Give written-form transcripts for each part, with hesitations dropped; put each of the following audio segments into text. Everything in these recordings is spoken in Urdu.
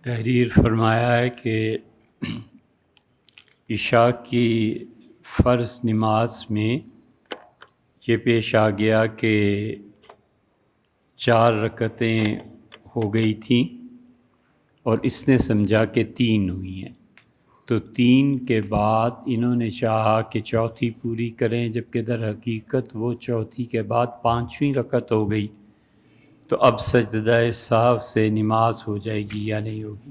تحریر فرمایا ہے کہ عشاء کی فرض نماز میں یہ پیش آ گیا کہ 4 رکعتیں ہو گئی تھیں اور اس نے سمجھا کہ 3 ہوئی ہیں، تو 3 کے بعد انہوں نے چاہا کہ چوتھی پوری کریں، جبکہ در حقیقت وہ چوتھی کے بعد 5ویں رکعت ہو گئی، تو اب سجدہ سہو سے نماز ہو جائے گی یا نہیں ہوگی؟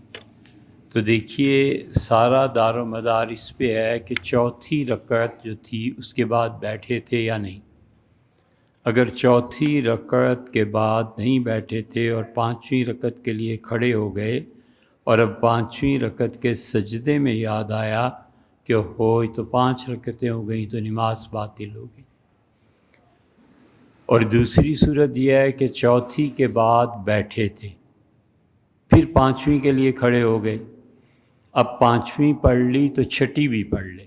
تو دیکھیے سارا دار و مدار اس پہ ہے کہ چوتھی رکعت جو تھی اس کے بعد بیٹھے تھے یا نہیں۔ اگر چوتھی رکعت کے بعد نہیں بیٹھے تھے اور 5ویں رکعت کے لیے کھڑے ہو گئے اور اب 5ویں رکعت کے سجدے میں یاد آیا کہ ہوئے تو 5 رکعتیں ہو گئیں تو نماز باطل ہو گئی۔ اور دوسری صورت یہ ہے کہ چوتھی کے بعد بیٹھے تھے، پھر 5ویں کے لیے کھڑے ہو گئے، اب 5ویں پڑھ لی تو 6ٹھی بھی پڑھ لے،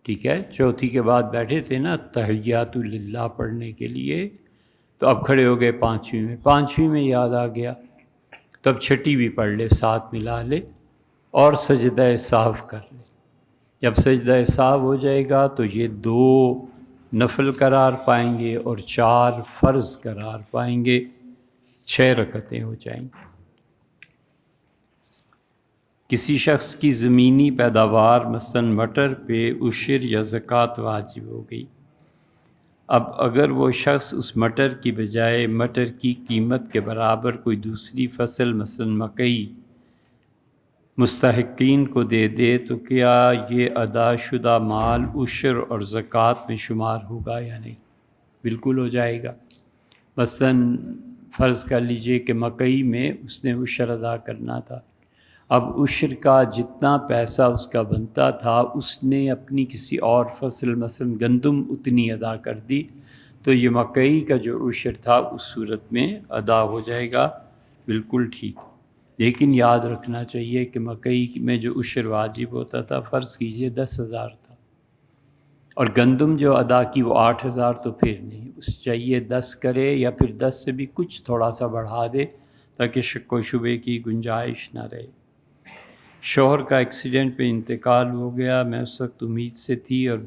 ٹھیک ہے؟ چوتھی کے بعد بیٹھے تھے نا تحیات للہ پڑھنے کے لیے، تو اب کھڑے ہو گئے 5ویں میں، 5ویں میں یاد آ گیا تو اب 6ٹھی بھی پڑھ لے، ساتھ ملا لے اور سجدہ سہو کر لے۔ جب سجدہ سہو ہو جائے گا تو یہ 2 نفل قرار پائیں گے اور 4 فرض قرار پائیں گے، 6 رکعتیں ہو جائیں گی۔ کسی شخص کی زمینی پیداوار مثلا مٹر پہ عشر یا زکوٰۃ واجب ہو گئی، اب اگر وہ شخص اس مٹر کی بجائے مٹر کی قیمت کے برابر کوئی دوسری فصل مثلا مکئی مستحقین کو دے دے تو کیا یہ ادا شدہ مال عشر اور زکوٰۃ میں شمار ہوگا یا نہیں؟ بالکل ہو جائے گا۔ مثلا فرض کر لیجئے کہ مکئی میں اس نے عشر ادا کرنا تھا، اب عشر کا جتنا پیسہ اس کا بنتا تھا اس نے اپنی کسی اور فصل مثلا گندم اتنی ادا کر دی، تو یہ مکئی کا جو عشر تھا اس صورت میں ادا ہو جائے گا، بالکل ٹھیک۔ لیکن یاد رکھنا چاہیے کہ مکئی میں جو عشر واجب ہوتا تھا فرض کیجئے 10,000 تھا، اور گندم جو ادا کی وہ 8,000، تو پھر نہیں، اس چاہیے 10 کرے یا پھر 10 سے بھی کچھ تھوڑا سا بڑھا دے تاکہ شک و شبے کی گنجائش نہ رہے۔ شوہر کا ایکسیڈنٹ پہ انتقال ہو گیا، میں اس وقت امید سے تھی اور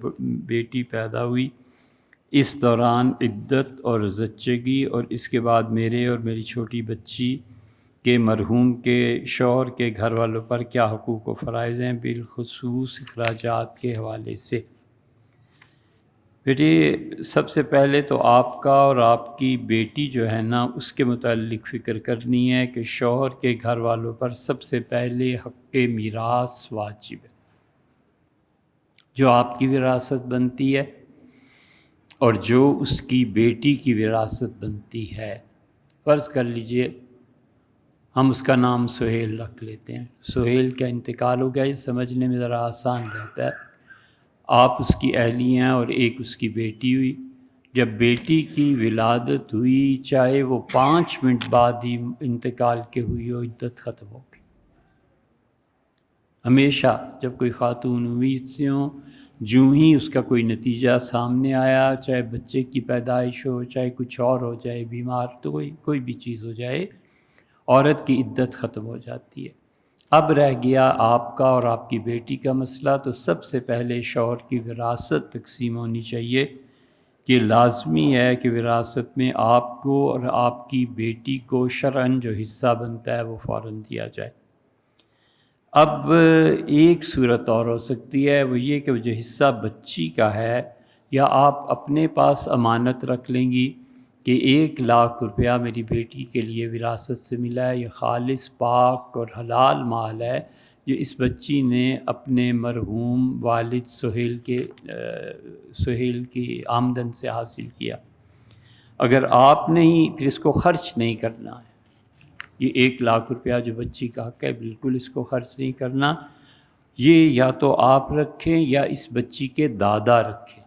بیٹی پیدا ہوئی، اس دوران عدت اور زچگی اور اس کے بعد میرے اور میری چھوٹی بچی کے مرحوم کے شوہر کے گھر والوں پر کیا حقوق و فرائض ہیں بالخصوص اخراجات کے حوالے سے؟ بیٹی سب سے پہلے تو آپ کا اور آپ کی بیٹی جو ہے نا اس کے متعلق فکر کرنی ہے کہ شوہر کے گھر والوں پر سب سے پہلے حق میراث واجب ہے، جو آپ کی وراثت بنتی ہے اور جو اس کی بیٹی کی وراثت بنتی ہے۔ فرض کر لیجئے ہم اس کا نام سہیل رکھ لیتے ہیں، سہیل کا انتقال ہو گیا، یہ سمجھنے میں ذرا آسان رہتا ہے۔ آپ اس کی اہلی ہیں اور ایک اس کی بیٹی ہوئی، جب بیٹی کی ولادت ہوئی چاہے وہ 5 منٹ بعد ہی انتقال کے ہوئی ہو، عدت ختم ہو گئی۔ ہمیشہ جب کوئی خاتون امید سے ہوں، جو ہی اس کا کوئی نتیجہ سامنے آیا، چاہے بچے کی پیدائش ہو، چاہے کچھ اور ہو جائے، بیمار تو کوئی بھی چیز ہو جائے، عورت کی عدت ختم ہو جاتی ہے۔ اب رہ گیا آپ کا اور آپ کی بیٹی کا مسئلہ، تو سب سے پہلے شوہر کی وراثت تقسیم ہونی چاہیے۔ یہ لازمی ہے کہ وراثت میں آپ کو اور آپ کی بیٹی کو شرعاً جو حصہ بنتا ہے وہ فوراً دیا جائے۔ اب ایک صورت اور ہو سکتی ہے، وہ یہ کہ جو حصہ بچی کا ہے یا آپ اپنے پاس امانت رکھ لیں گی کہ 1,00,000 روپیہ میری بیٹی کے لیے وراثت سے ملا ہے، یہ خالص پاک اور حلال مال ہے جو اس بچی نے اپنے مرحوم والد سہیل کی آمدن سے حاصل کیا۔ اگر آپ نہیں پھر اس کو خرچ نہیں کرنا ہے، یہ 1,00,000 روپیہ جو بچی کا حق ہے بالکل اس کو خرچ نہیں کرنا، یہ یا تو آپ رکھیں یا اس بچی کے دادا رکھیں۔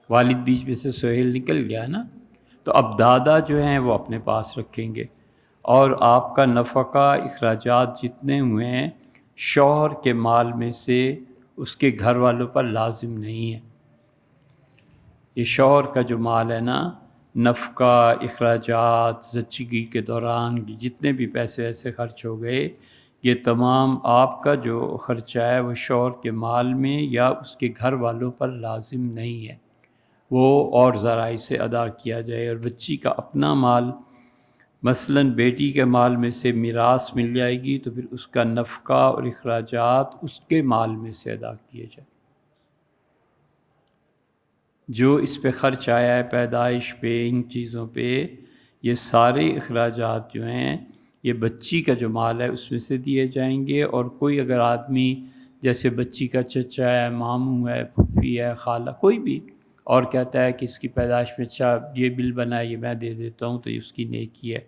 والد بیچ میں سے سہیل نکل گیا نا، تو اب دادا جو ہیں وہ اپنے پاس رکھیں گے، اور آپ کا نفقہ اخراجات جتنے ہوئے ہیں شوہر کے مال میں سے اس کے گھر والوں پر لازم نہیں ہے۔ یہ شوہر کا جو مال ہے نا نفقہ، اخراجات، زچگی کے دوران جتنے بھی پیسے ویسے خرچ ہو گئے، یہ تمام آپ کا جو خرچہ ہے وہ شوہر کے مال میں یا اس کے گھر والوں پر لازم نہیں ہے، وہ اور ذرائع سے ادا کیا جائے۔ اور بچی کا اپنا مال، مثلاً بیٹی کے مال میں سے میراث مل جائے گی تو پھر اس کا نفقہ اور اخراجات اس کے مال میں سے ادا کیے جائیں۔ جو اس پہ خرچ آیا ہے پیدائش پہ، ان چیزوں پہ، یہ سارے اخراجات جو ہیں یہ بچی کا جو مال ہے اس میں سے دیے جائیں گے۔ اور کوئی اگر آدمی جیسے بچی کا چچا ہے، ماموں ہے، پھوپھی ہے، خالہ، کوئی بھی اور کہتا ہے کہ اس کی پیدائش میں اچھا یہ بل بنا ہے یہ میں دے دیتا ہوں، تو یہ اس کی نیکی ہے،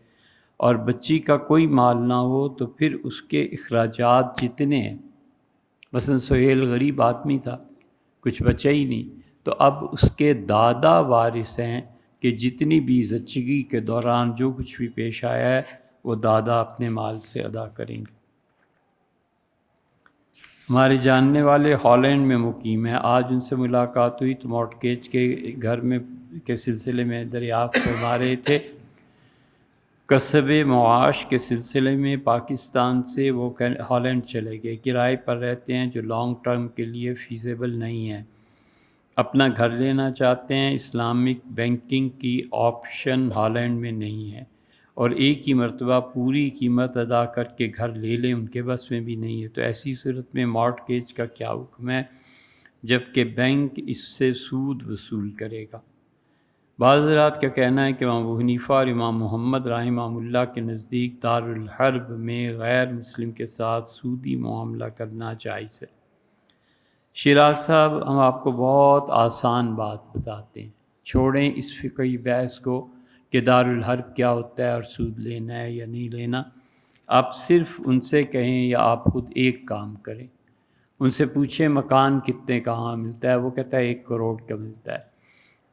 اور بچی کا کوئی مال نہ ہو تو پھر اس کے اخراجات جتنے ہیں، مثلا سہیل غریب آدمی تھا، کچھ بچا ہی نہیں، تو اب اس کے دادا وارث ہیں کہ جتنی بھی زچگی کے دوران جو کچھ بھی پیش آیا ہے وہ دادا اپنے مال سے ادا کریں گے۔ ہمارے جاننے والے ہالینڈ میں مقیم ہیں، آج ان سے ملاقات ہوئی تو مارٹگیج کے گھر میں کے سلسلے میں دریافت فرما رہے تھے، کسب معاش کے سلسلے میں پاکستان سے وہ ہالینڈ چلے گئے، کرائے پر رہتے ہیں جو لانگ ٹرم کے لیے فیزیبل نہیں ہے، اپنا گھر لینا چاہتے ہیں، اسلامک بینکنگ کی آپشن ہالینڈ میں نہیں ہے، اور ایک ہی مرتبہ پوری قیمت ادا کر کے گھر لے لیں ان کے بس میں بھی نہیں ہے، تو ایسی صورت میں مارٹگیج کا کیا حکم ہے جبکہ بینک اس سے سود وصول کرے گا؟ بعض حضرات کا کہنا ہے کہ امام ابو حنیفہ اور امام محمد رحمہ اللہ کے نزدیک دارالحرب میں غیر مسلم کے ساتھ سودی معاملہ کرنا جائز ہے۔ شیراز صاحب، ہم آپ کو بہت آسان بات بتاتے ہیں، چھوڑیں اس فقہی بحث کو کہ دارالحرب کیا ہوتا ہے اور سود لینا ہے یا نہیں لینا۔ آپ صرف ان سے کہیں یا آپ خود ایک کام کریں، ان سے پوچھیں مکان کتنے کہاں ملتا ہے، وہ کہتا ہے 1 کروڑ کا ملتا ہے۔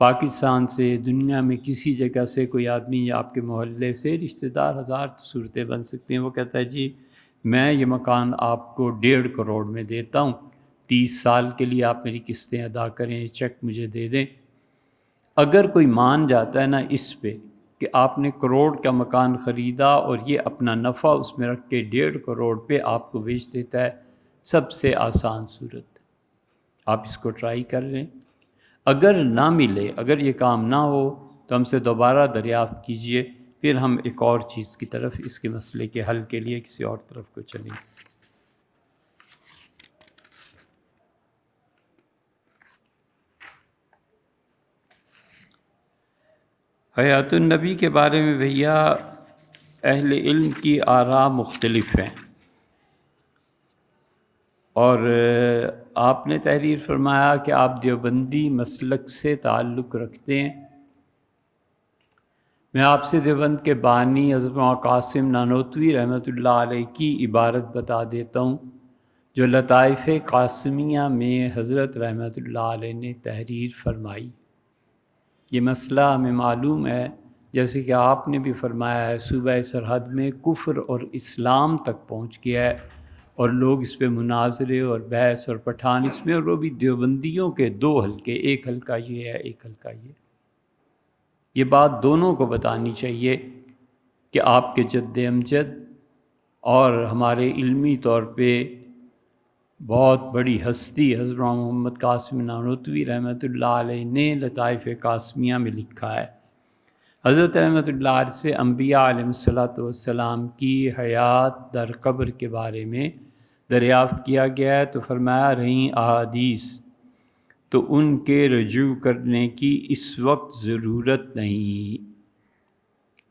پاکستان سے، دنیا میں کسی جگہ سے کوئی آدمی یا آپ کے محلے سے رشتہ دار، ہزار صورتیں بن سکتی ہیں، وہ کہتا ہے جی میں یہ مکان آپ کو 1.5 کروڑ میں دیتا ہوں، 30 سال کے لیے آپ میری قسطیں ادا کریں، چیک مجھے دے دیں۔ اگر کوئی مان جاتا ہے نا اس پہ کہ آپ نے کروڑ کا مکان خریدا اور یہ اپنا نفع اس میں رکھ کے 1.5 کروڑ پہ آپ کو بیچ دیتا ہے، سب سے آسان صورت، آپ اس کو ٹرائی کر لیں۔ اگر نہ ملے، اگر یہ کام نہ ہو تو ہم سے دوبارہ دریافت کیجئے، پھر ہم ایک اور چیز کی طرف، اس کے مسئلے کے حل کے لیے کسی اور طرف کو چلیں گے۔ حیات النبی کے بارے میں بھیا اہل علم کی آراء مختلف ہیں، اور آپ نے تحریر فرمایا کہ آپ دیوبندی مسلک سے تعلق رکھتے ہیں۔ میں آپ سے دیوبند کے بانی حضرت قاسم نانوتوی رحمۃ اللہ علیہ کی عبارت بتا دیتا ہوں جو لطائف قاسمیہ میں حضرت رحمۃ اللہ علیہ نے تحریر فرمائی۔ یہ مسئلہ ہمیں معلوم ہے، جیسے کہ آپ نے بھی فرمایا ہے، صوبہ سرحد میں کفر اور اسلام تک پہنچ گیا ہے، اور لوگ اس پہ مناظرے اور بحث اور پٹھان اس میں، اور وہ بھی دیوبندیوں کے 2 حلقے، ایک حلقہ یہ ہے، ایک حلقہ یہ بات دونوں کو بتانی چاہیے کہ آپ کے جد امجد اور ہمارے علمی طور پہ بہت بڑی ہستی حضرت محمد قاسم نانوتوی رحمۃ اللہ علیہ نے لطائف قاسمیہ میں لکھا ہے، حضرت رحمۃ اللہ علیہ سے انبیاء علیہ السلام کی حیات در قبر کے بارے میں دریافت کیا گیا ہے، تو فرمایا رہی احادیث تو ان کے رجوع کرنے کی اس وقت ضرورت نہیں،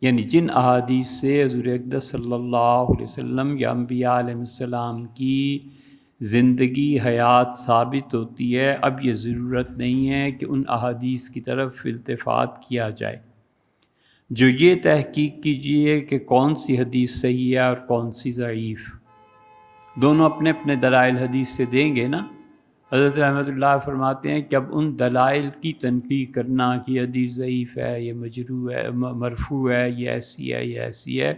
یعنی جن احادیث سے حضور اقدس صلی اللہ علیہ وسلم یا انبیاء علیہ السلام کی زندگی حیات ثابت ہوتی ہے، اب یہ ضرورت نہیں ہے کہ ان احادیث کی طرف التفات کیا جائے۔ جو یہ تحقیق کیجئے کہ کون سی حدیث صحیح ہے اور کون سی ضعیف، دونوں اپنے اپنے دلائل حدیث سے دیں گے نا۔ حضرت رحمۃ اللہ فرماتے ہیں کہ اب ان دلائل کی تنقیح کرنا کہ یہ حدیث ضعیف ہے، یہ مجروح ہے، مرفوع ہے، یہ ایسی ہے، یہ ایسی ہے،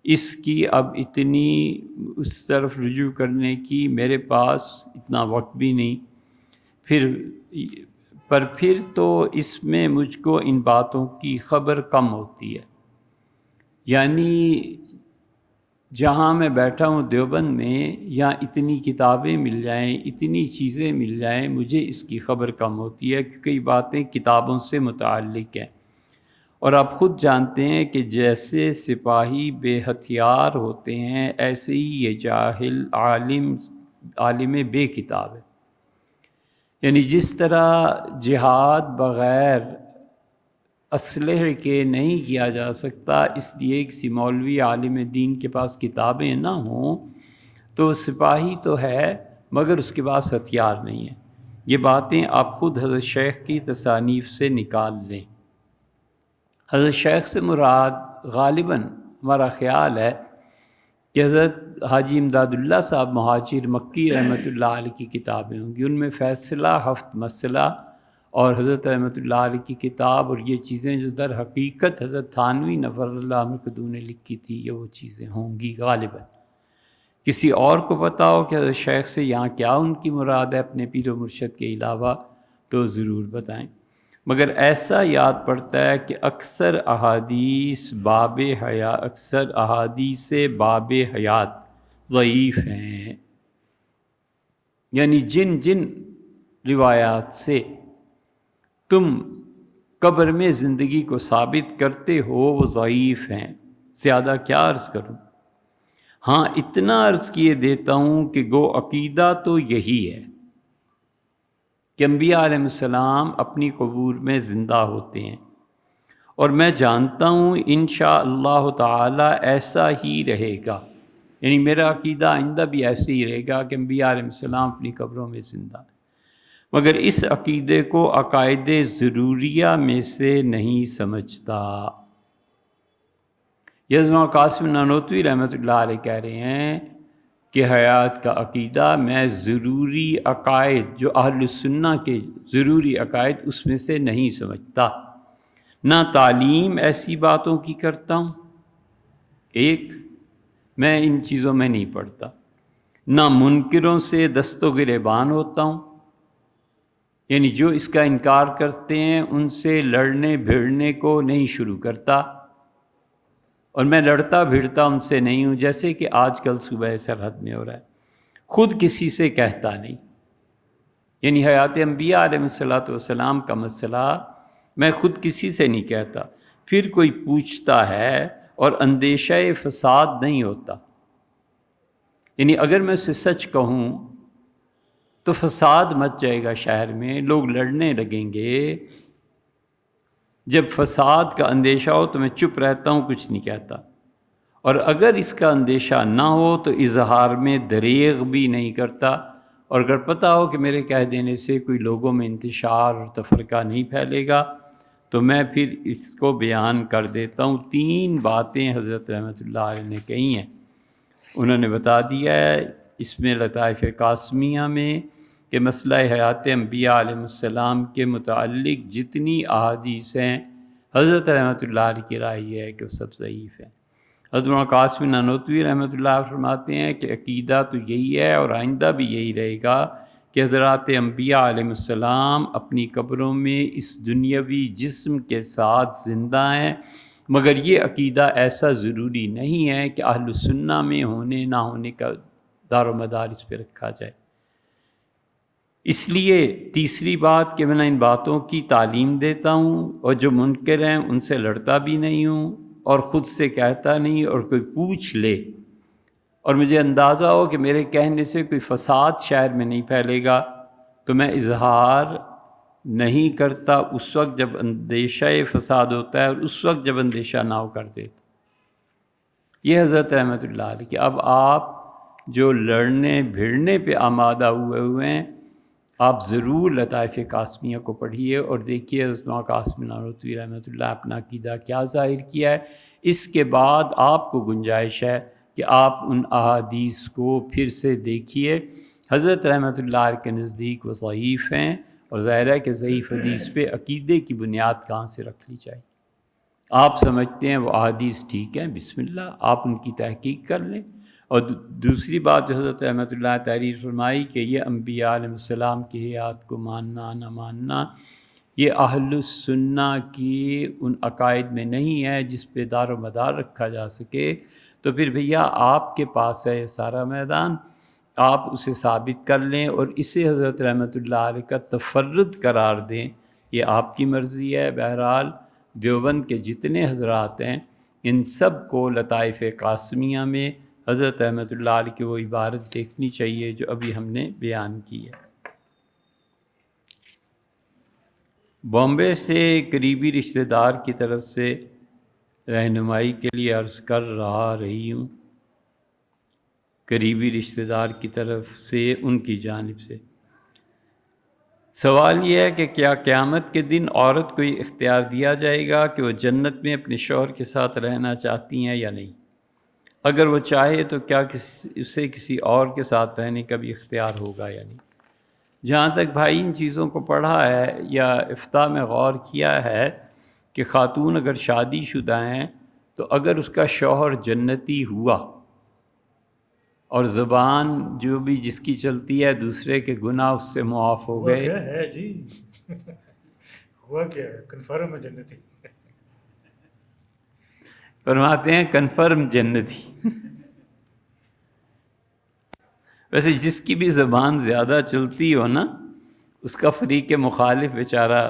اس کی اب اتنی اس طرف رجوع کرنے کی میرے پاس اتنا وقت بھی نہیں۔ پھر پر پھر تو اس میں مجھ کو ان باتوں کی خبر کم ہوتی ہے۔ یعنی جہاں میں بیٹھا ہوں دیوبند میں، یا اتنی کتابیں مل جائیں، اتنی چیزیں مل جائیں، مجھے اس کی خبر کم ہوتی ہے، کیونکہ یہ باتیں کتابوں سے متعلق ہیں۔ اور آپ خود جانتے ہیں کہ جیسے سپاہی بے ہتھیار ہوتے ہیں، ایسے ہی یہ جاہل عالم بے کتاب ہے۔ یعنی جس طرح جہاد بغیر اسلحے کے نہیں کیا جا سکتا، اس لیے کسی مولوی عالم دین کے پاس کتابیں نہ ہوں تو سپاہی تو ہے مگر اس کے پاس ہتھیار نہیں ہے۔ یہ باتیں آپ خود حضرت شیخ کی تصانیف سے نکال لیں۔ حضرت شیخ سے مراد غالباً ہمارا خیال ہے کہ حضرت حاجی امداد اللہ صاحب مہاجر مکی رحمۃ اللہ علیہ کی کتابیں ہوں گی۔ ان میں فیصلہ ہفت مسئلہ اور حضرت رحمۃ اللہ علیہ کی کتاب اور یہ چیزیں جو در حقیقت حضرت تھانوی نور اللہ مرکدو نے لکھی تھی، یہ وہ چیزیں ہوں گی غالباً۔ کسی اور کو پتہ ہو کہ حضرت شیخ سے یہاں کیا ان کی مراد ہے اپنے پیر و مرشد کے علاوہ، تو ضرور بتائیں۔ مگر ایسا یاد پڑتا ہے کہ اکثر احادیث باب حیات ضعیف ہیں۔ یعنی جن روایات سے تم قبر میں زندگی کو ثابت کرتے ہو وہ ضعیف ہیں۔ زیادہ کیا عرض کروں؟ ہاں اتنا عرض کیے دیتا ہوں کہ گو عقیدہ تو یہی ہے کہ انبیاء علیہ السلام اپنی قبور میں زندہ ہوتے ہیں، اور میں جانتا ہوں انشاءاللہ تعالی ایسا ہی رہے گا۔ یعنی میرا عقیدہ آئندہ بھی ایسے ہی رہے گا کہ انبیاء علیہ السلام اپنی قبروں میں زندہ ہیں، مگر اس عقیدے کو عقائد ضروریہ میں سے نہیں سمجھتا۔ یزما قاسم نانوتوی رحمۃ اللہ علیہ کہہ رہے ہیں کہ حیات کا عقیدہ میں ضروری عقائد جو اہل السنہ کے ضروری عقائد اس میں سے نہیں سمجھتا۔ نہ تعلیم ایسی باتوں کی کرتا ہوں، ایک میں ان چیزوں میں نہیں پڑھتا، نہ منکروں سے دست و گریبان ہوتا ہوں، یعنی جو اس کا انکار کرتے ہیں ان سے لڑنے بھیڑنے کو نہیں شروع کرتا، اور میں لڑتا بھیڑتا ان سے نہیں ہوں جیسے کہ آج کل صوبہ سرحد میں ہو رہا ہے۔ خود کسی سے کہتا نہیں، یعنی حیات انبیاء علیہ السلام کا مسئلہ میں خود کسی سے نہیں کہتا، پھر کوئی پوچھتا ہے اور اندیشہ فساد نہیں ہوتا۔ یعنی اگر میں اسے سچ کہوں تو فساد مچ جائے گا شہر میں، لوگ لڑنے لگیں گے۔ جب فساد کا اندیشہ ہو تو میں چپ رہتا ہوں، کچھ نہیں کہتا، اور اگر اس کا اندیشہ نہ ہو تو اظہار میں دریغ بھی نہیں کرتا، اور اگر پتہ ہو کہ میرے کہہ دینے سے کوئی لوگوں میں انتشار اور تفرقہ نہیں پھیلے گا تو میں پھر اس کو بیان کر دیتا ہوں۔ 3 باتیں حضرت رحمۃ اللہ علیہ نے کہی ہیں، انہوں نے بتا دیا ہے اس میں لطائف قاسمیہ میں کہ مسئلہ حیات انبیاء علیہ السلام کے متعلق جتنی احادیث ہیں حضرت رحمۃ اللہ علیہ کی رائے یہ ہے کہ وہ سب ضعیف ہیں۔ حضرت قاسم نانوتوی رحمۃ اللہ علیہ فرماتے ہیں کہ عقیدہ تو یہی ہے اور آئندہ بھی یہی رہے گا کہ حضرات انبیاء علیہ السلام اپنی قبروں میں اس دنیاوی جسم کے ساتھ زندہ ہیں، مگر یہ عقیدہ ایسا ضروری نہیں ہے کہ اہل السنہ میں ہونے نہ ہونے کا دار و مدار اس پہ رکھا جائے۔ اس لیے تیسری بات کہ میں ان باتوں کی تعلیم دیتا ہوں، اور جو منکر ہیں ان سے لڑتا بھی نہیں ہوں اور خود سے کہتا نہیں، اور کوئی پوچھ لے اور مجھے اندازہ ہو کہ میرے کہنے سے کوئی فساد شہر میں نہیں پھیلے گا تو میں اظہار نہیں کرتا اس وقت جب اندیشہ فساد ہوتا ہے، اور اس وقت جب اندیشہ نہ ہو کر دیتا۔ یہ حضرت رحمۃ اللہ علیہ کہ اب آپ جو لڑنے بھیڑنے پہ آمادہ ہوئے ہیں، آپ ضرور لطائف قاسمیہ کو پڑھیے اور دیکھیے حضرت قاسم نانوتوی رحمۃ اللہ اپنا عقیدہ کیا ظاہر کیا ہے۔ اس کے بعد آپ کو گنجائش ہے کہ آپ ان احادیث کو پھر سے دیکھیے۔ حضرت رحمۃ اللہ علیہ کے نزدیک وہ ضعیف ہیں، اور ظاہر ہے کہ ضعیف حدیث پہ عقیدے کی بنیاد کہاں سے رکھ لی جائے۔ آپ سمجھتے ہیں وہ احادیث ٹھیک ہیں، بسم اللہ، آپ ان کی تحقیق کر لیں۔ اور دوسری بات جو حضرت رحمۃ اللہ تحریر فرمائی کہ یہ انبیاء علیہ السلام کی حیات کو ماننا نہ ماننا یہ اہل السنہ کی ان عقائد میں نہیں ہے جس پہ دار و مدار رکھا جا سکے، تو پھر بھیا آپ کے پاس ہے یہ سارا میدان، آپ اسے ثابت کر لیں اور اسے حضرت رحمۃ اللہ علیہ کا تفرد قرار دیں، یہ آپ کی مرضی ہے۔ بہرحال دیوبند کے جتنے حضرات ہیں ان سب کو لطائف قاسمیہ میں حضرت رحمۃ اللہ علیہ کی وہ عبارت دیکھنی چاہیے جو ابھی ہم نے بیان کی ہے۔ بامبے سے قریبی رشتہ دار کی طرف سے رہنمائی کے لیے عرض کر رہی ہوں، قریبی رشتہ دار کی طرف سے ان کی جانب سے سوال یہ ہے کہ کیا قیامت کے دن عورت کو یہ اختیار دیا جائے گا کہ وہ جنت میں اپنے شوہر کے ساتھ رہنا چاہتی ہیں یا نہیں؟ اگر وہ چاہے تو کیا اسے کسی اور کے ساتھ رہنے کا بھی اختیار ہوگا یا نہیں؟ جہاں تک بھائی ان چیزوں کو پڑھا ہے یا افتاء میں غور کیا ہے کہ خاتون اگر شادی شدہ ہیں تو اگر اس کا شوہر جنتی ہوا اور زبان جو بھی جس کی چلتی ہے دوسرے کے گناہ اس سے معاف ہو گئے، کیا ہے جی ہوا کیا ہے؟ کنفرم ہے جنتی، فرماتے ہیں کنفرم جنتی۔ ویسے جس کی بھی زبان زیادہ چلتی ہو نا اس کا فریق مخالف بیچارہ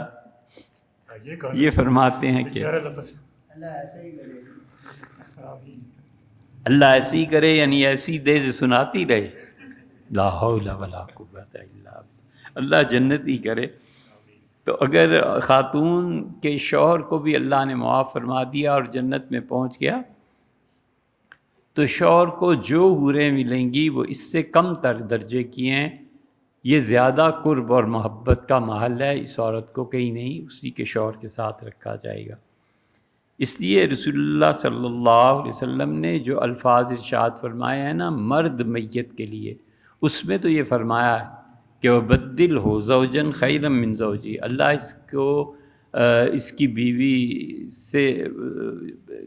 یہ فرماتے ہیں کہ اللہ ایسے ہی کرے، یعنی ایسی دے جو سناتی رہے، لا حول ولا قوت الا باللہ، اللہ جنت ہی کرے۔ تو اگر خاتون کے شوہر کو بھی اللہ نے معاف فرما دیا اور جنت میں پہنچ گیا تو شوہر کو جو حوریں ملیں گی وہ اس سے کم تر درجے کی ہیں، یہ زیادہ قرب اور محبت کا محل ہے، اس عورت کو کہیں نہیں، اسی کے شوہر کے ساتھ رکھا جائے گا۔ اس لیے رسول اللہ صلی اللہ علیہ وسلم نے جو الفاظ ارشاد فرمائے ہیں نا مرد میت کے لیے، اس میں تو یہ فرمایا ہے کہ وہ بدل ہو زوجن خیرا من زوجی، اللہ اس کو اس کی بیوی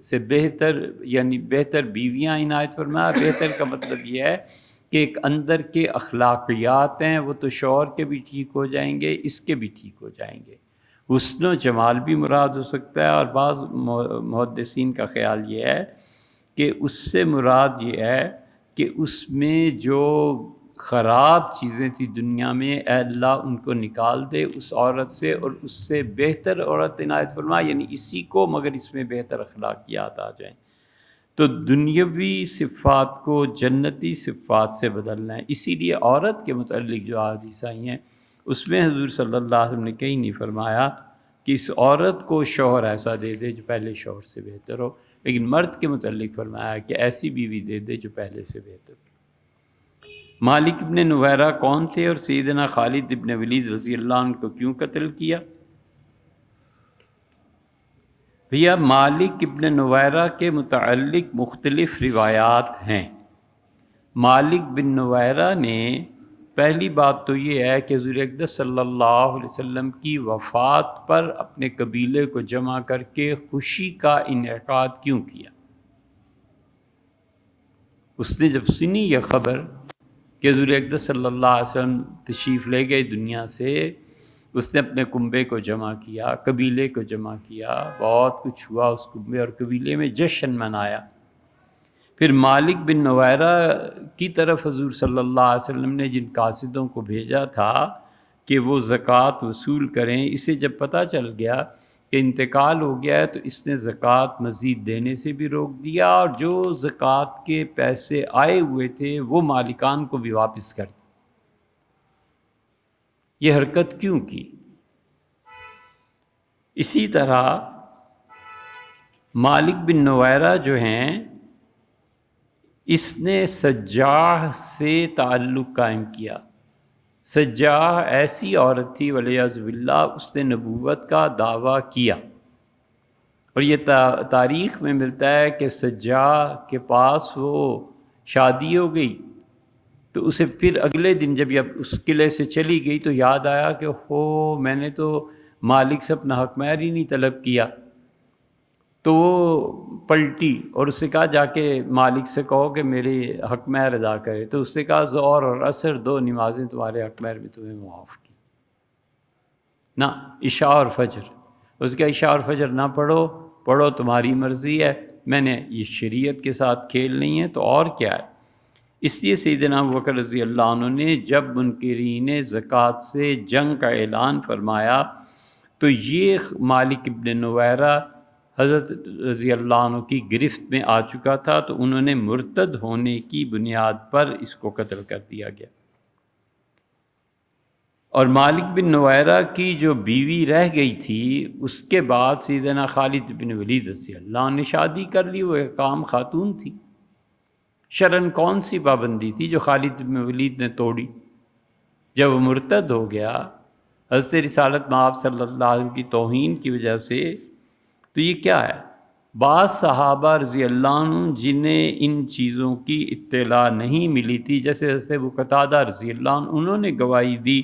سے بہتر، یعنی بہتر بیویاں عنایت فرمایا۔ بہتر کا مطلب یہ ہے کہ ایک اندر کے اخلاقیات ہیں وہ تو شوہر کے بھی ٹھیک ہو جائیں گے، اس کے بھی ٹھیک ہو جائیں گے۔ حسن و جمال بھی مراد ہو سکتا ہے، اور بعض محدثین کا خیال یہ ہے کہ اس سے مراد یہ ہے کہ اس میں جو خراب چیزیں تھیں دنیا میں اے اللہ ان کو نکال دے اس عورت سے، اور اس سے بہتر عورت عنایت فرما، یعنی اسی کو مگر اس میں بہتر اخلاقیات آ جائیں۔ تو دنیاوی صفات کو جنتی صفات سے بدلنا ہے۔ اسی لیے عورت کے متعلق جو احادیث آئی ہیں اس میں حضور صلی اللہ علیہ وسلم نے کہیں نہیں فرمایا کہ اس عورت کو شوہر ایسا دے دے جو پہلے شوہر سے بہتر ہو، لیکن مرد کے متعلق فرمایا کہ ایسی بیوی دے دے جو پہلے سے بہتر ہو۔ مالک ابن نویرہ کون تھے اور سیدنا خالد ابن ولید رضی اللہ عنہ کو کیوں قتل کیا؟ بھیا مالک ابن نویرہ کے متعلق مختلف روایات ہیں۔ مالک بن نویرہ نے پہلی بات تو یہ ہے کہ حضور اقدس صلی اللہ علیہ وسلم کی وفات پر اپنے قبیلے کو جمع کر کے خوشی کا انعقاد کیوں کیا؟ اس نے جب سنی یہ خبر کہ حضور اقدس صلی اللہ علیہ وسلم تشریف لے گئے دنیا سے، اس نے اپنے کنبے کو جمع کیا، قبیلے کو جمع کیا، بہت کچھ ہوا اس کنبے اور قبیلے میں، جشن منایا۔ پھر مالک بن نویرہ کی طرف حضور صلی اللہ علیہ وسلم نے جن قاصدوں کو بھیجا تھا کہ وہ زکوٰۃ وصول کریں، اسے جب پتہ چل گیا کہ انتقال ہو گیا ہے تو اس نے زکوٰۃ مزید دینے سے بھی روک دیا، اور جو زکوٰۃ کے پیسے آئے ہوئے تھے وہ مالکان کو بھی واپس کر دی۔ یہ حرکت کیوں کی؟ اسی طرح مالک بن نویرہ جو ہیں اس نے سجاح سے تعلق قائم کیا۔ سجاح ایسی عورت تھی ولیعذ باللہ، اس نے نبوت کا دعویٰ کیا، اور یہ تاریخ میں ملتا ہے کہ سجاح کے پاس وہ شادی ہو گئی تو اسے پھر اگلے دن جب یہ اس قلعے سے چلی گئی تو یاد آیا کہ ہو میں نے تو مالک سے اپنا حق مہر ہی نہیں طلب کیا، تو وہ پلٹی اور اس سے کہا جا کے مالک سے کہو کہ میرے حق مہر ادا کرے، تو اس سے کہا ظہر اور عصر 2 نمازیں تمہارے حق مہر میں تمہیں معاف کی۔ نہ عشاء اور فجر، اس کا عشاء اور فجر نہ پڑھو تمہاری مرضی ہے، میں نے یہ شریعت کے ساتھ کھیل نہیں ہے تو اور کیا ہے۔ اس لیے سیدنا ابوبکر رضی اللہ عنہ نے جب منکرین زکوٰۃ سے جنگ کا اعلان فرمایا تو یہ مالک ابن نویرہ حضرت رضی اللہ عنہ کی گرفت میں آ چکا تھا، تو انہوں نے مرتد ہونے کی بنیاد پر اس کو قتل کر دیا گیا۔ اور مالک بن نویرہ کی جو بیوی رہ گئی تھی اس کے بعد سیدنا خالد بن ولید رضی اللہ عنہ نے شادی کر لی، وہ ایک عام خاتون تھی۔ شرعاً کون سی پابندی تھی جو خالد بن ولید نے توڑی؟ جب وہ مرتد ہو گیا حضرت رسالت مآب صلی اللہ علیہ وسلم کی توہین کی وجہ سے، تو یہ کیا ہے؟ بعض صحابہ رضی اللہ عنہ جنہیں ان چیزوں کی اطلاع نہیں ملی تھی، جیسے حضرت ابو قتادہ رضی اللہ عنہ، انہوں نے گواہی دی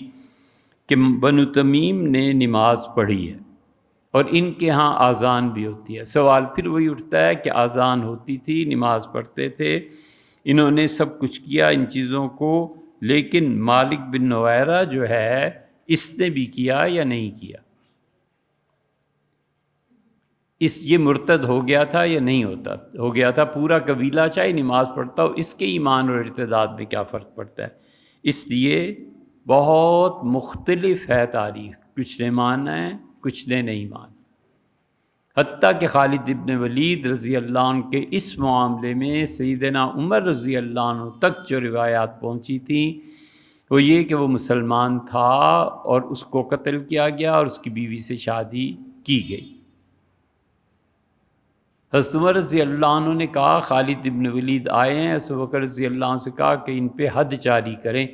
کہ بنو تمیم نے نماز پڑھی ہے اور ان کے ہاں آذان بھی ہوتی ہے۔ سوال پھر وہی اٹھتا ہے کہ آذان ہوتی تھی، نماز پڑھتے تھے، انہوں نے سب کچھ کیا ان چیزوں کو، لیکن مالک بن نویرہ جو ہے اس نے بھی کیا یا نہیں کیا؟ یہ مرتد ہو گیا تھا یا نہیں ہو گیا تھا؟ پورا قبیلہ چاہے نماز پڑھتا ہو، اس کے ایمان اور ارتداد میں کیا فرق پڑتا ہے؟ اس لیے بہت مختلف ہے تاریخ، کچھ نے مانا ہے کچھ نے نہیں مانا۔ حتیٰ کہ خالد ابن ولید رضی اللہ عنہ کے اس معاملے میں سیدنا عمر رضی اللہ عنہ تک جو روایات پہنچی تھیں وہ یہ کہ وہ مسلمان تھا اور اس کو قتل کیا گیا اور اس کی بیوی سے شادی کی گئی۔ حضرت عمر رضی اللہ عنہ نے کہا خالد ابن ولید آئے ہیں، حضرت ابوبکر رضی اللہ عنہ سے کہا کہ ان پہ حد جاری کریں،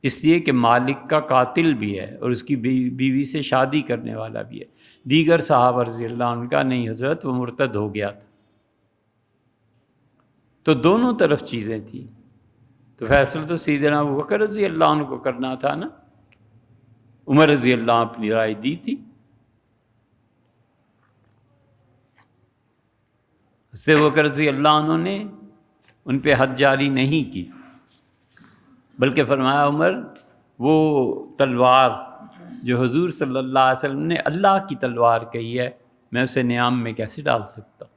اس لیے کہ مالک کا قاتل بھی ہے اور اس کی بیوی سے شادی کرنے والا بھی ہے۔ دیگر صحابہ رضی اللہ عنہ کا نہیں حضرت، وہ مرتد ہو گیا تھا۔ تو دونوں طرف چیزیں تھیں، تو فیصلہ تو سیدنا ابوبکر رضی اللہ عنہ کو کرنا تھا نا، عمر رضی اللہ عنہ اپنی رائے دی تھی۔ حضرت ابوبکر رضی اللہ عنہ نے ان پہ حد جاری نہیں کی، بلکہ فرمایا عمر وہ تلوار جو حضور صلی اللہ علیہ وسلم نے اللہ کی تلوار کہی ہے، میں اسے نیام میں کیسے ڈال سکتا ہوں؟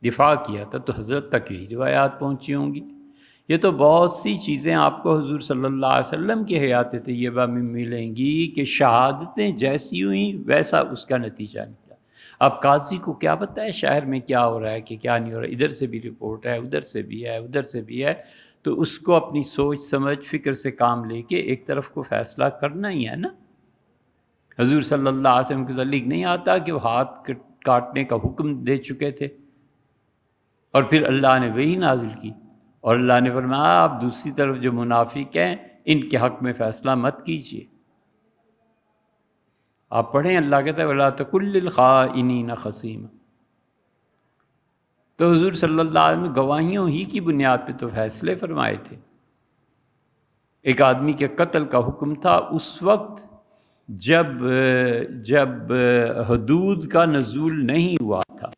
دفاع کیا تھا، تو حضرت تک یہی روایات پہنچی ہوں گی۔ یہ تو بہت سی چیزیں آپ کو حضور صلی اللہ علیہ وسلم کی حیات طیبہ میں ملیں گی کہ شہادتیں جیسی ہوئیں ویسا اس کا نتیجہ نکلا۔ اب قاضی کو کیا پتہ ہے شہر میں کیا ہو رہا ہے کہ کیا نہیں ہو رہا ہے، ادھر سے بھی رپورٹ ہے، ادھر سے بھی ہے، ادھر سے بھی ہے، تو اس کو اپنی سوچ سمجھ فکر سے کام لے کے ایک طرف کو فیصلہ کرنا ہی ہے نا۔ حضور صلی اللہ علیہ وسلم کے متعلق نہیں آتا کہ وہ ہاتھ کاٹنے کا حکم دے چکے تھے اور پھر اللہ نے وہی نازل کی، اور اللہ نے فرمایا آپ دوسری طرف جو منافق ہیں ان کے حق میں فیصلہ مت کیجیے۔ آپ پڑھیں، اللہ کہتا ہے وَلَا تَكُن لِّلْخَائِنِينَ خَصِيمًا۔ تو حضور صلی اللہ علیہ وسلم نے گواہیوں ہی کی بنیاد پہ تو فیصلے فرمائے تھے۔ ایک آدمی کے قتل کا حکم تھا اس وقت جب حدود کا نزول نہیں ہوا تھا،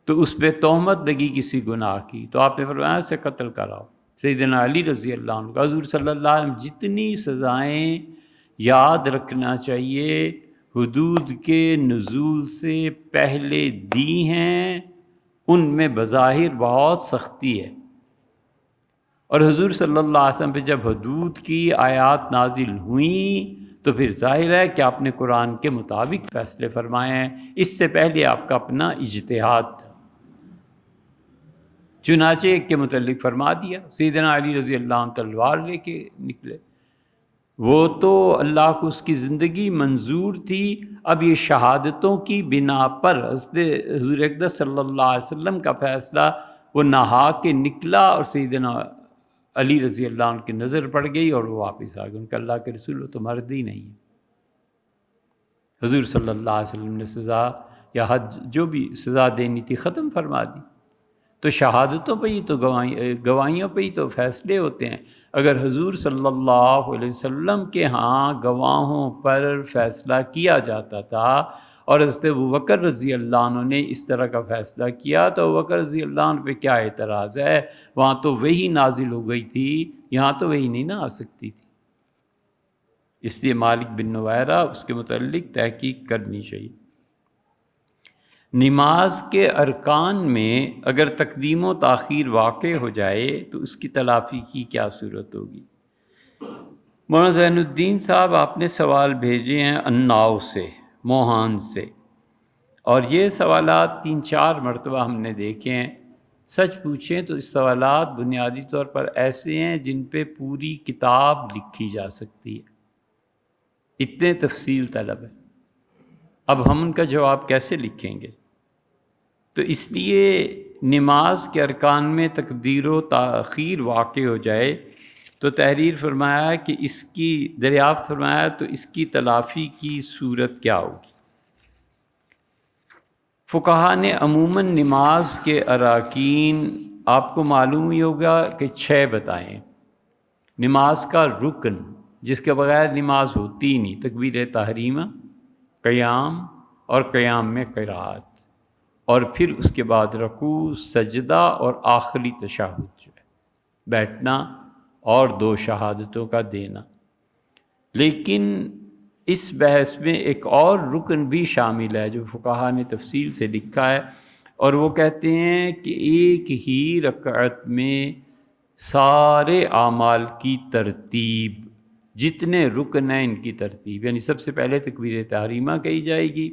تو اس پہ تہمت لگی کسی گناہ کی، تو آپ نے فرمایا اسے قتل کراؤ۔ سیدنا علی رضی اللہ عنہ کا حضور صلی اللہ علیہ وسلم جتنی سزائیں یاد رکھنا چاہیے حدود کے نزول سے پہلے دی ہیں، ان میں بظاہر بہت سختی ہے، اور حضور صلی اللہ علیہ وسلم پہ جب حدود کی آیات نازل ہوئیں تو پھر ظاہر ہے کہ آپ نے قرآن کے مطابق فیصلے فرمائے ہیں، اس سے پہلے آپ کا اپنا اجتہاد تھا۔ چنانچہ ایک کے متعلق فرما دیا، سیدنا علی رضی اللہ عنہ تلوار لے کے نکلے، وہ تو اللہ کو اس کی زندگی منظور تھی، اب یہ شہادتوں کی بنا پر حضور اقدس صلی اللہ علیہ وسلم کا فیصلہ، وہ نہا کے نکلا اور سیدنا علی رضی اللہ عنہ کی نظر پڑ گئی اور وہ واپس آ گئے۔ ان کا اللہ کے رسول وہ تو مرد ہی نہیں ہے۔ حضور صلی اللہ علیہ وسلم نے سزا یا حد جو بھی سزا دینی تھی ختم فرما دی۔ تو شہادتوں پہ ہی تو گواہیوں پہ ہی تو فیصلے ہوتے ہیں۔ اگر حضور صلی اللہ علیہ وسلم کے ہاں گواہوں پر فیصلہ کیا جاتا تھا اور حضرت ابوبکر رضی اللہ عنہ نے اس طرح کا فیصلہ کیا تو ابوبکر رضی اللہ عنہ پہ کیا اعتراض ہے؟ وہاں تو وہی نازل ہو گئی تھی، یہاں تو وہی نہیں نہ آ سکتی تھی۔ اس لیے مالک بن نویرہ اس کے متعلق تحقیق کرنی چاہیے۔ نماز کے ارکان میں اگر تقدیم و تاخیر واقع ہو جائے تو اس کی تلافی کی کیا صورت ہوگی؟ مولانا زین الدین صاحب آپ نے سوال بھیجے ہیں اناؤ سے، موہان سے، اور یہ سوالات 3-4 مرتبہ ہم نے دیکھے ہیں۔ سچ پوچھیں تو اس سوالات بنیادی طور پر ایسے ہیں جن پہ پوری کتاب لکھی جا سکتی ہے، اتنے تفصیل طلب ہے۔ اب ہم ان کا جواب کیسے لکھیں گے؟ تو اس لیے نماز کے ارکان میں تقدیر و تاخیر واقع ہو جائے تو تحریر فرمایا کہ اس کی دریافت فرمایا تو اس کی تلافی کی صورت کیا ہوگی؟ فقہا نے عموماً نماز کے اراکین آپ کو معلوم ہی ہوگا کہ 6 بتائیں۔ نماز کا رکن جس کے بغیر نماز ہوتی ہی نہیں، تکبیر تحریمہ، قیام اور قیام میں قرات، اور پھر اس کے بعد رکوع، سجدہ اور آخری تشہد جو ہے بیٹھنا اور 2 شہادتوں کا دینا۔ لیکن اس بحث میں ایک اور رکن بھی شامل ہے جو فقہا نے تفصیل سے لکھا ہے، اور وہ کہتے ہیں کہ ایک ہی رکعت میں سارے اعمال کی ترتیب، جتنے رکن ہیں ان کی ترتیب، یعنی سب سے پہلے تکبیر تحریمہ کہی جائے گی،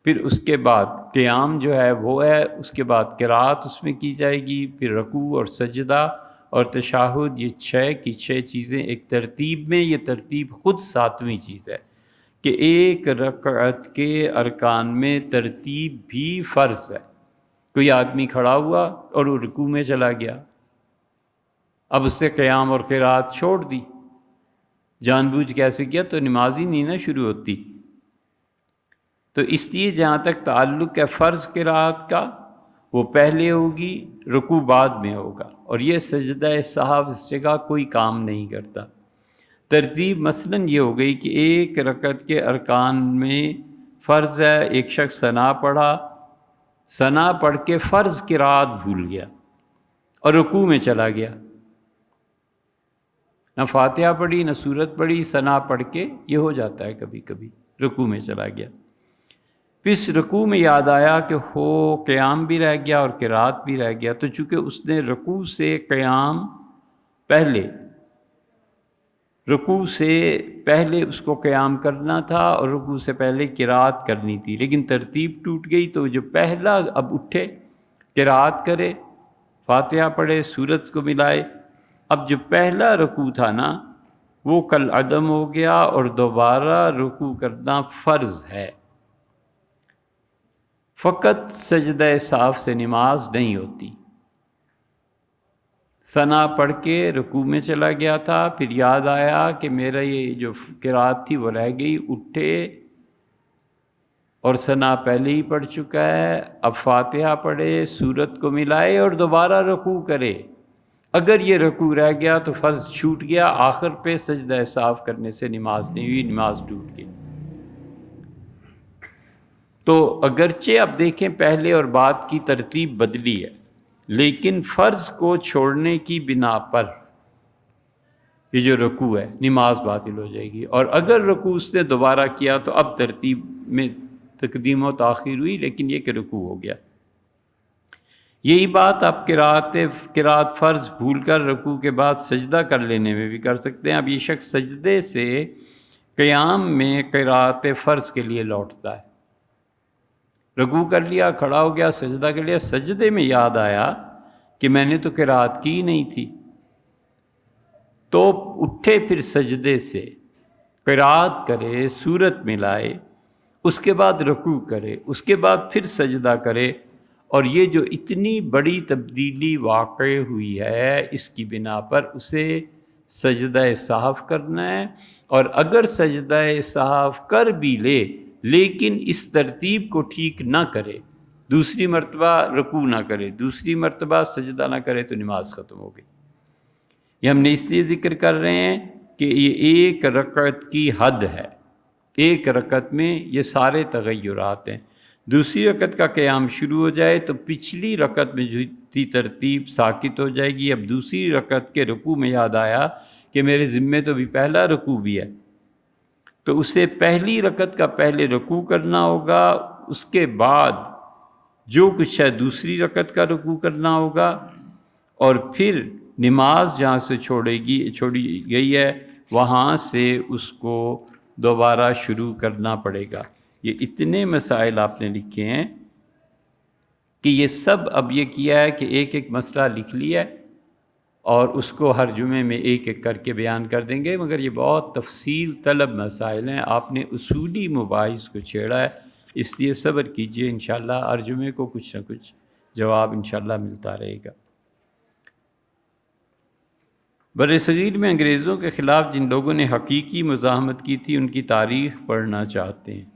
پھر اس کے بعد قیام جو ہے وہ ہے، اس کے بعد قرات اس میں کی جائے گی، پھر رکوع اور سجدہ اور تشہد، یہ 6 کی 6 چیزیں ایک ترتیب میں۔ یہ ترتیب خود 7ویں چیز ہے کہ ایک رکعت کے ارکان میں ترتیب بھی فرض ہے۔ کوئی آدمی کھڑا ہوا اور وہ رکوع میں چلا گیا، اب اس سے قیام اور قرات چھوڑ دی، جان بوجھ کیسے کیا تو نماز ہی نہیں نہ شروع ہوتی۔ تو اس لیے جہاں تک تعلق ہے فرض قرات کا، وہ پہلے ہوگی، رکوع بعد میں ہوگا، اور یہ سجدہ سہو اس جگہ کوئی کام نہیں کرتا۔ ترتیب مثلاً یہ ہو گئی کہ ایک رکعت کے ارکان میں فرض ہے، ایک شخص ثنا پڑھا، ثنا پڑھ کے فرض قرات بھول گیا اور رکوع میں چلا گیا، نہ فاتحہ پڑھی نہ سورت پڑھی، ثنا پڑھ کے یہ ہو جاتا ہے کبھی کبھی، رکوع میں چلا گیا، پھر اس رکوع میں یاد آیا کہ قیام بھی رہ گیا اور قرات بھی رہ گیا، تو چونکہ اس نے رکوع سے قیام پہلے، رکوع سے پہلے اس کو قیام کرنا تھا اور رکوع سے پہلے قرات کرنی تھی، لیکن ترتیب ٹوٹ گئی، تو جو پہلا اب اٹھے قرات کرے، فاتحہ پڑھے، سورت کو ملائے، اب جو پہلا رکوع تھا نا وہ کل عدم ہو گیا اور دوبارہ رکوع کرنا فرض ہے۔ فقط سجدہ صاف سے نماز نہیں ہوتی۔ ثنا پڑھ کے رکوع میں چلا گیا تھا، پھر یاد آیا کہ میرا یہ جو قرات تھی وہ رہ گئی، اٹھے اور ثنا پہلے ہی پڑھ چکا ہے، اب فاتحہ پڑھے، سورت کو ملائے اور دوبارہ رکوع کرے۔ اگر یہ رکوع رہ گیا تو فرض چھوٹ گیا، آخر پہ سجدہ صاف کرنے سے نماز نہیں ہوئی، نماز ٹوٹ گئی۔ تو اگرچہ اب دیکھیں پہلے اور بعد کی ترتیب بدلی ہے، لیکن فرض کو چھوڑنے کی بنا پر یہ جو رکوع ہے نماز باطل ہو جائے گی، اور اگر رکوع اس نے دوبارہ کیا تو اب ترتیب میں تقدیم و تاخیر ہوئی، لیکن یہ کہ رکوع ہو گیا۔ یہی بات آپ قرات فرض بھول کر رکوع کے بعد سجدہ کر لینے میں بھی کر سکتے ہیں۔ اب یہ شخص سجدے سے قیام میں قرات فرض کے لیے لوٹتا ہے، رکوع کر لیا، کھڑا ہو گیا، سجدہ کر لیا، سجدے میں یاد آیا کہ میں نے تو قرات کی نہیں تھی، تو اٹھے پھر سجدے سے قرات کرے، سورت ملائے، اس کے بعد رکوع کرے، اس کے بعد پھر سجدہ کرے، اور یہ جو اتنی بڑی تبدیلی واقع ہوئی ہے اس کی بنا پر اسے سجدہ سہو کرنا ہے، اور اگر سجدہ سہو کر بھی لے لیکن اس ترتیب کو ٹھیک نہ کرے، دوسری مرتبہ رکوع نہ کرے، دوسری مرتبہ سجدہ نہ کرے، تو نماز ختم ہو گئی۔ یہ ہم نے اس لیے ذکر کر رہے ہیں کہ یہ ایک رکعت کی حد ہے، ایک رکعت میں یہ سارے تغیرات ہیں۔ دوسری رکعت کا قیام شروع ہو جائے تو پچھلی رکعت میں جو تھی ترتیب ساکت ہو جائے گی۔ اب دوسری رکعت کے رکوع میں یاد آیا کہ میرے ذمے تو بھی پہلا رکوع بھی ہے، تو اسے پہلی رکعت کا پہلے رکوع کرنا ہوگا، اس کے بعد جو کچھ ہے دوسری رکعت کا رکوع کرنا ہوگا، اور پھر نماز جہاں سے چھوڑی گئی ہے وہاں سے اس کو دوبارہ شروع کرنا پڑے گا۔ یہ اتنے مسائل آپ نے لکھے ہیں کہ یہ سب اب یہ کیا ہے کہ ایک ایک مسئلہ لکھ لیا ہے اور اس کو ہر جمعے میں ایک ایک کر کے بیان کر دیں گے، مگر یہ بہت تفصیل طلب مسائل ہیں، آپ نے اصولی مباحث کو چھیڑا ہے، اس لیے صبر کیجئے، انشاءاللہ ہر جمعے کو کچھ نہ کچھ جواب انشاءاللہ ملتا رہے گا۔ بر صغیر میں انگریزوں کے خلاف جن لوگوں نے حقیقی مزاحمت کی تھی ان کی تاریخ پڑھنا چاہتے ہیں۔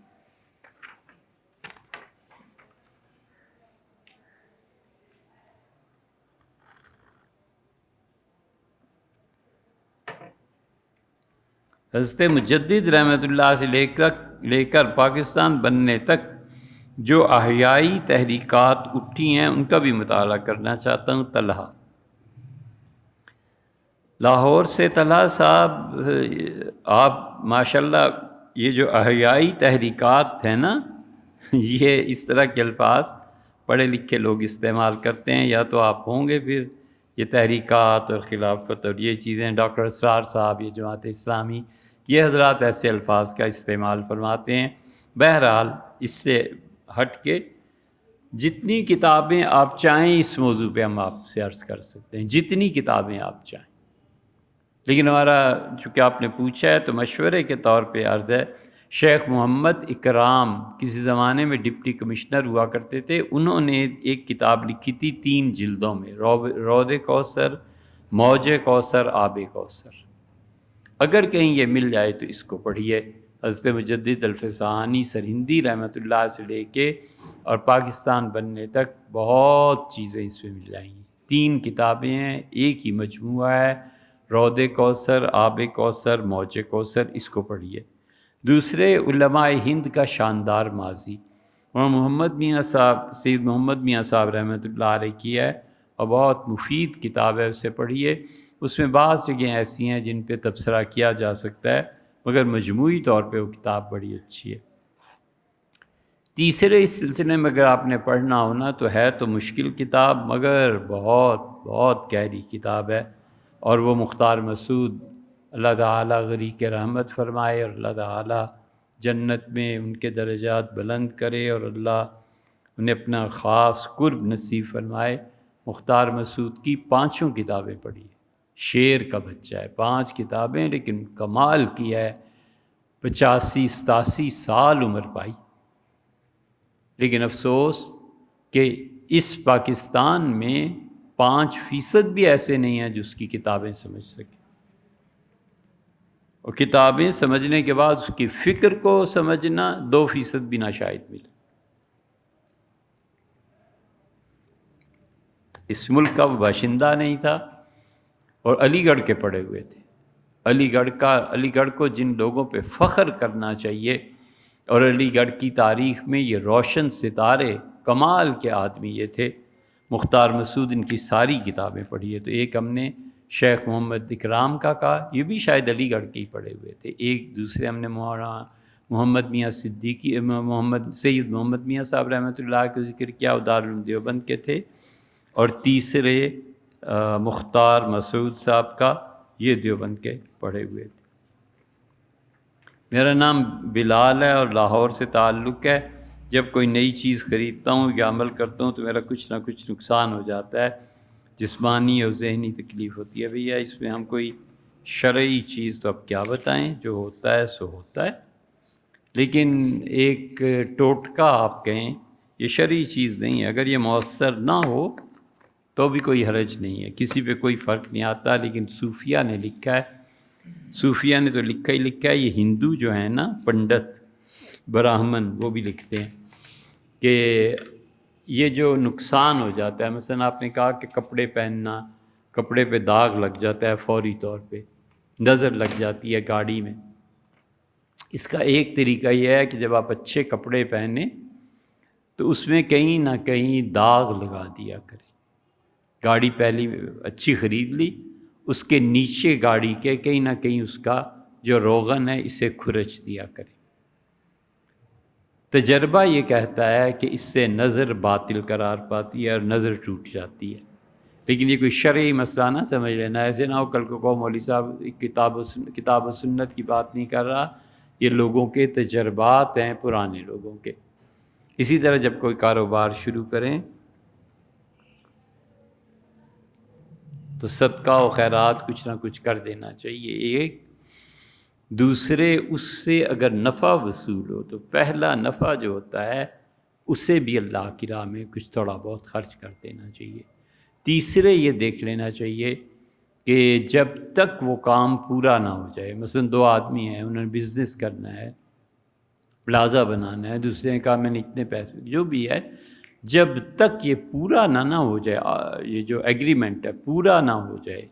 حضرت مجدد رحمۃ اللہ سے لے کر پاکستان بننے تک جو احیائی تحریکات اٹھی ہیں ان کا بھی مطالعہ کرنا چاہتا ہوں۔ طلحہ، لاہور سے طلحہ صاحب، آپ ماشاءاللہ یہ جو احیائی تحریکات ہیں نا، یہ اس طرح کے الفاظ پڑھے لکھے لوگ استعمال کرتے ہیں، یا تو آپ ہوں گے پھر یہ تحریکات اور خلافت اور یہ چیزیں، ڈاکٹر اسرار صاحب، یہ جماعت اسلامی، یہ حضرات ایسے الفاظ کا استعمال فرماتے ہیں۔ بہرحال اس سے ہٹ کے جتنی کتابیں آپ چاہیں اس موضوع پہ ہم آپ سے عرض کر سکتے ہیں، جتنی کتابیں آپ چاہیں، لیکن ہمارا چونکہ آپ نے پوچھا ہے تو مشورے کے طور پہ عرض ہے، شیخ محمد اکرام کسی زمانے میں ڈپٹی کمشنر ہوا کرتے تھے، انہوں نے ایک کتاب لکھی تھی 3 جلدوں میں، رود کوثر، موج کوثر، آب کوثر۔ اگر کہیں یہ مل جائے تو اس کو پڑھیے۔ حضرت مجدد الفسانی سرہندی رحمۃ اللہ سے لے کے اور پاکستان بننے تک بہت چیزیں اس میں مل جائیں گی۔ 3 کتابیں ہیں، ایک ہی مجموعہ ہے، رود کوثر، آب کوثر، موج کوثر، اس کو پڑھیے۔ دوسرے، علماء ہند کا شاندار ماضی، اور محمد میاں صاحب، سید محمد میاں صاحب رحمۃ اللہ علیہ کی ہے اور بہت مفید کتاب ہے، اسے پڑھیے۔ اس میں بعض جگہیں ایسی ہیں جن پہ تبصرہ کیا جا سکتا ہے، مگر مجموعی طور پہ وہ کتاب بڑی اچھی ہے۔ تیسرے، اس سلسلے میں اگر آپ نے پڑھنا ہونا تو ہے تو مشکل کتاب، مگر بہت بہت گہری کتاب ہے، اور وہ مختار مسعود، اللہ تعالیٰ غریق رحمت فرمائے اور اللہ تعالیٰ جنت میں ان کے درجات بلند کرے اور اللہ انہیں اپنا خاص قرب نصیب فرمائے۔ مختار مسعود کی 5 کتابیں پڑھی، شیر کا بچہ ہے، 5 کتابیں، لیکن کمال کیا ہے، 85-87 سال عمر پائی، لیکن افسوس کہ اس پاکستان میں 5% بھی ایسے نہیں ہیں جو اس کی کتابیں سمجھ سکیں، اور کتابیں سمجھنے کے بعد اس کی فکر کو سمجھنا 2% بھی نہ شاید ملے۔ اس ملک کا وہ باشندہ نہیں تھا اور علی گڑھ کے پڑھے ہوئے تھے۔ علی گڑھ کو جن لوگوں پہ فخر کرنا چاہیے، اور علی گڑھ کی تاریخ میں یہ روشن ستارے، کمال کے آدمی یہ تھے۔ مختار مسعود ان کی ساری کتابیں پڑھی ہے، تو ایک ہم نے شیخ محمد اکرام کا کہا، یہ بھی شاید علی گڑھ کے ہی پڑھے ہوئے تھے۔ ایک دوسرے ہم نے محمد میاں صدیقی، سید محمد میاں صاحب رحمۃ اللہ کا ذکر کیا، وہ دارالعلوم دیوبند کے تھے، اور تیسرے مختار مسعود صاحب کا، یہ دیوبند کے پڑھے ہوئے تھے۔ میرا نام بلال ہے اور لاہور سے تعلق ہے۔ جب کوئی نئی چیز خریدتا ہوں یا عمل کرتا ہوں تو میرا کچھ نہ کچھ نقصان ہو جاتا ہے، جسمانی اور ذہنی تکلیف ہوتی ہے۔ بھیا اس میں ہم کوئی شرعی چیز تو اب کیا بتائیں، جو ہوتا ہے سو ہوتا ہے، لیکن ایک ٹوٹکا آپ کہیں، یہ شرعی چیز نہیں ہے۔ اگر یہ مؤثر نہ ہو تو بھی کوئی حرج نہیں ہے، کسی پہ کوئی فرق نہیں آتا۔ لیکن صوفیہ نے لکھا ہے، صوفیہ نے تو لکھا ہی لکھا ہے، یہ ہندو جو ہیں نا، پنڈت براہمن، وہ بھی لکھتے ہیں کہ یہ جو نقصان ہو جاتا ہے، مثلا آپ نے کہا کہ کپڑے پہننا، کپڑے پہ داغ لگ جاتا ہے فوری طور پہ، نظر لگ جاتی ہے گاڑی میں۔ اس کا ایک طریقہ یہ ہے کہ جب آپ اچھے کپڑے پہنیں تو اس میں کہیں نہ کہیں داغ لگا دیا کریں۔ گاڑی پہلی اچھی خرید لی، اس کے نیچے گاڑی کے کہیں نہ کہیں اس کا جو روغن ہے اسے کھرچ دیا کریں۔ تجربہ یہ کہتا ہے کہ اس سے نظر باطل قرار پاتی ہے اور نظر ٹوٹ جاتی ہے، لیکن یہ کوئی شرعی مسئلہ نہ سمجھ لینا، ایسے نہ ہو کل کو مولوی صاحب کتاب و سنت کی بات نہیں کر رہا، یہ لوگوں کے تجربات ہیں، پرانے لوگوں کے۔ اسی طرح جب کوئی کاروبار شروع کریں تو صدقہ و خیرات کچھ نہ کچھ کر دینا چاہیے۔ ایک دوسرے اس سے اگر نفع وصول ہو تو پہلا نفع جو ہوتا ہے اسے بھی اللہ کی راہ میں کچھ تھوڑا بہت خرچ کر دینا چاہیے۔ تیسرے یہ دیکھ لینا چاہیے کہ جب تک وہ کام پورا نہ ہو جائے، مثلا 2 آدمی ہیں، انہوں نے بزنس کرنا ہے، پلازا بنانا ہے، دوسرے نے کہا میں نے اتنے پیسے، جو بھی ہے، جب تک یہ پورا نہ ہو جائے، یہ جو ایگریمنٹ ہے پورا نہ ہو جائے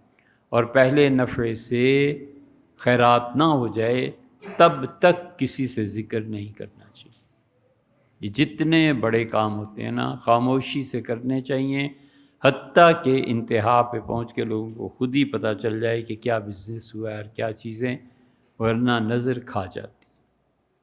اور پہلے نفع سے خیرات نہ ہو جائے، تب تک کسی سے ذکر نہیں کرنا چاہیے۔ یہ جتنے بڑے کام ہوتے ہیں نا خاموشی سے کرنے چاہیے، حتیٰ کہ انتہا پہ پہنچ کے لوگوں کو خود ہی پتہ چل جائے کہ کیا بزنس ہوا ہے اور کیا چیزیں، ورنہ نظر کھا جاتی۔